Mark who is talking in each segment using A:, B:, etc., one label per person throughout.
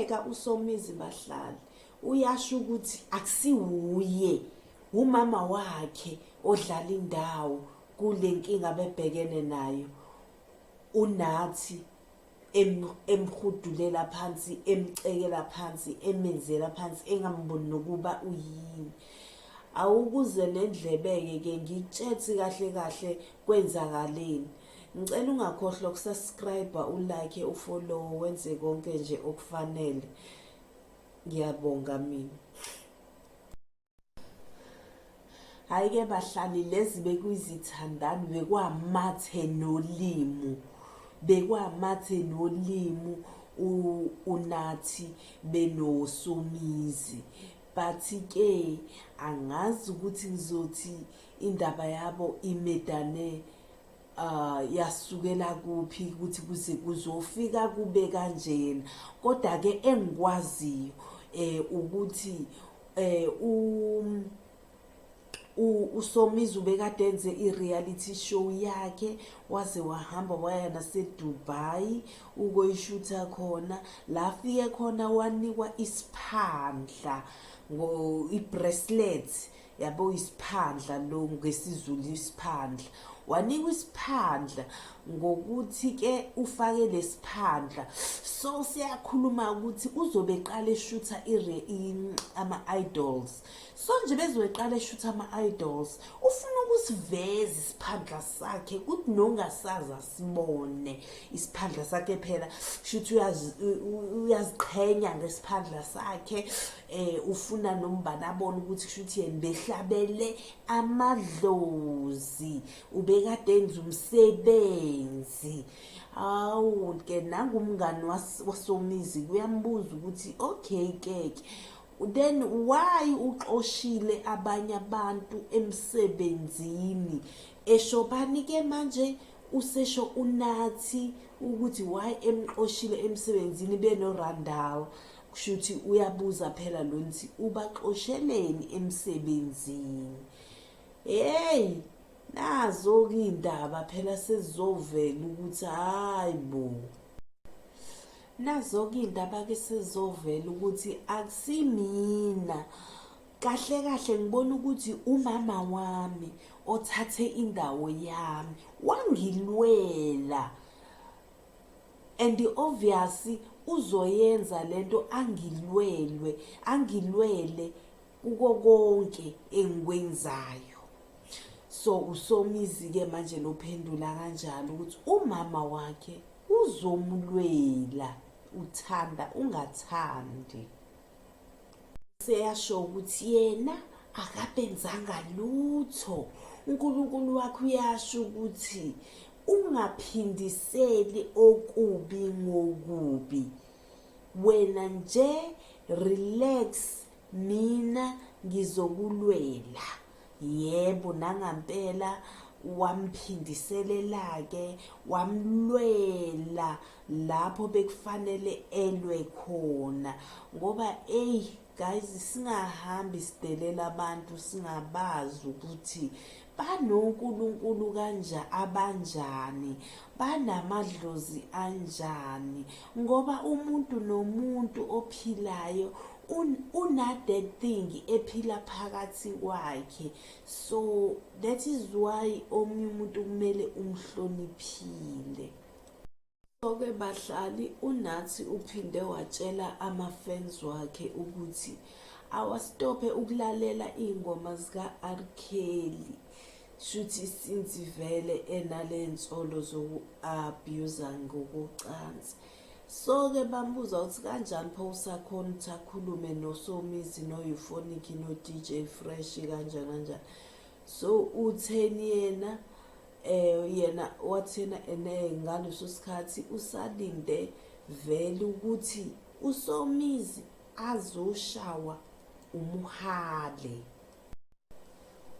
A: Qiniseka uSomizi Bahlali uyasho ukuthi akusiwuye umama wakhe odlala indawo kule nkinga bebhekene nayo. Unathi emhudulela phansi, emcekela phansi, emenzela phansi, engamboni nokuba uyini. Awukuze nendlebeke ke ngitshethi kahle kahle kwenzakaleni. Ngicela ungakhohlwa ukusubscribe, ulike, ufollow, wenze konke nje okufanele. Ngiyabonga mina. Hayi ke bahlali, lezi bekuyizithandani, bekwamathe nolimu. Bekwamathe nolimu unathi benoSomizi. Bathi ke angazi ukuthi ngizothi indaba yabo imedane yasukela kuphi ukuthi kuze kuzofika kube kanjena. Kodwa ke engikwaziyo ukuthi uSomizi ubekade enze i-reality show yakhe, waze wahamba waya naseDubai ukoyishutha khona. La afike khona wanikwa isiphandla i-bracelet, yabo isiphandla lo ngesiZulu isiphandla. Wanikwa isiphandla ngokuthi ke ufake lesiphandla. So siyakhuluma ukuthi uzobe eqala eshutha ama-idols. So nje bezoqala eshutha ama-idols, ufuna ukusiveza isiphandla sakhe ukuthi nongasaza sibone isiphandla sakhe phela. Shuthi uyaziqhenya ngesiphandla sakhe, ufuna nombani abone ukuthi shuthi yena behlabele amadlozi, ubekade enza umsebenzi. Awu ke nangumngani waSomizi kuyambuza ukuthi okay keke, then why uxoshile abanye abantu emsebenzini? Eshobani ke manje usesho unathi ukuthi why emxoshile emsebenzini benoRandall. Kushuthi uyabuza phela lo nthi ubaxosheleni emsebenzini. Hey, nazo ke indaba phela sezovela ukuthi hayibo. Nazo ke indaba ke sezovela ukuthi akusimina. Kahle kahle ngibona ukuthi umama wami othathe indawo yami wangilwela, and obviously uzoyenza lento angilwele kuko konke engikwenzayo. So uSomizi ke manje lophendula kanjalo ukuthi umama wakhe uzomlwela, uthanda ungathandi. Seyasho ukuthi yena akabenzanga lutho. uNkulunkulu wakhe uyasho ukuthi ungaphindiseli okubi ngokubi. Wena nje relax, mina ngizokulwela. Yebo, nangampela wamphindiselela-ke, wamlwela lapho bekufanele elwe khona. Ngoba guys, singahambi sidelela abantu singabazi ukuthi banoNkulunkulu abanjani, banamadlozi anjani. Ngoba umuntu nomuntu ophilayo una-that thing ephila phakathi kwakhe. So that is why omunye umuntu kumele umhloniphile. So-ke bahlali, unathi uphinde watshela ama-fans wakhe ukuthi awastophe ukulalela iy'ngoma zika-R. Kelly. Shuthi since vele enale nsolo zoku-abuza ngokocansi. So-ke bambuza ukuthi kanjani pho usakhona ukuthi akhulume noSomizi, no-Euphonic, no-DJ Fresh kanjani. So utheni yena wathena ngaleso sikhathi usalinde vele ukuthi uSomizi azoshawa umuhale.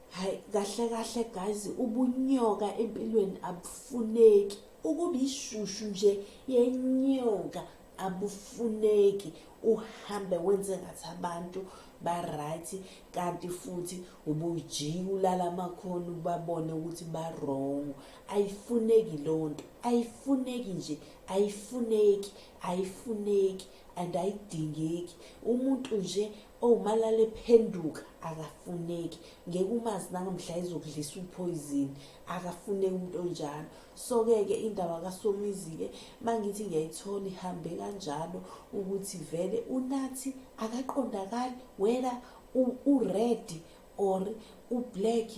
A: Hayi kahle kahle guys, ubunyoka empilweni abufuneki. Ukuba ishushu nje yenyoka abufuneki. uhambe wenze ngathi abantu ba-right kanti futhi ubujika ulala amakhono babone ukuthi ba-wrong. Ayifuneki leyo nto, ayifuneki nje, ayifuneki and ayidingeki. Umuntu nje owumalala ephenduka akafuneki, ngeke umazi nangamhla izokudlisa uphoyizini, akafuneki umuntu onjalo. So-ke indaba kaSomizi-ke mangithi ngiyayithola ihambe kanjalo ukuthi vele unathi akaqondakali whether u-red or u-black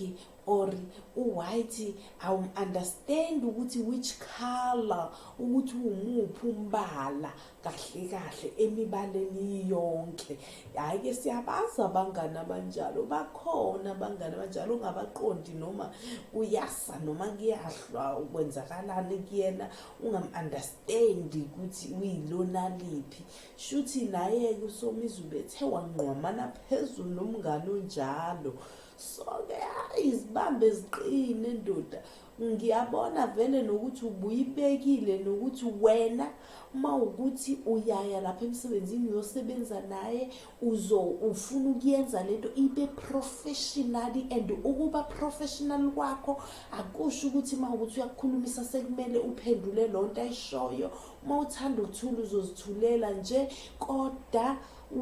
A: or u-white. Awum-understand ukuthi which color, ukuthi umuphi umbala kahle kahle emibaleni yonke. Hhayi-ke siyabazi abangani abanjalo, bakhona abangani abanjalo ungabaqondi noma uyasa noma kuyahlwa ukwenzakalani kuyena, ungam-understandi ukuthi uyilona liphi. Shuthi naye-ke uSomizi ubethe wanqwamana phezulu nomngane onjalo. So-ke izibambe ziqine ndoda. Ngiyabona vele nokuthi ubuyibekile nokuthi wena uma ukuthi uyaya lapha emsebenzini uyosebenza naye ufuna ukuyenza lento ibe professionally, and ukuba professional kwakho akusho ukuthi uma ukuthi uyakukhulumisa sekumele uphendule lonto ayishoyo. Uma uthanda ukuthula uzozithulela nje, kodwa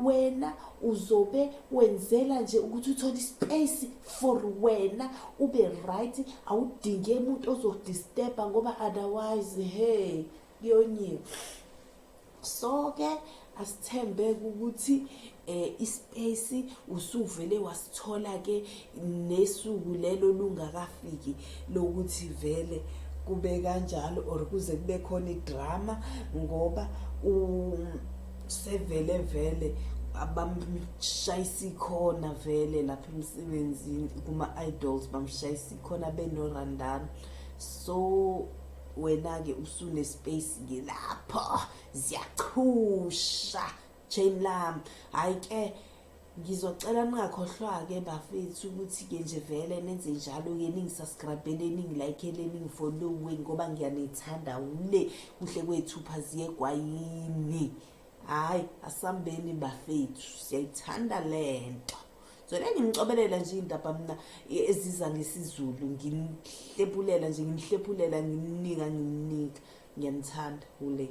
A: wena uzobe wenzela nje ukuthi uthole space for wena ube right, awudinge umuntu ozodisturba ngoba otherwise hey kuyonyiwe. So-ke asithembeke ukuthi ispace usuvele wasithola-ke nesuku lelo lungakafiki lokuthi vele kube kanjalo or kuze kube khona idrama, ngoba sevele vele abamshayisa ikhona vele lapha emsebenzini kuma-idols bamshayisa ikhona benorandana. So wena-ke usune-space-ke lapho ziyachusha chain lami. Hhayi-ke ngizocela ningakhohlwa-ke bafethu ukuthi-ke nje vele nenze njalo-ke ningisubscribe-ele, ningilayikele, ningifollowe ngoba ngiyanithanda ule kuhle kwethu phaziye kwayini. Hhayi asambeni bafethu, siyayithanda lento. So ngimcobelela nje indaba mina eziza ngesizulu, ngimhlepulela nje, ngimhlepulela, ngimnika. Ngiyanithanda ule.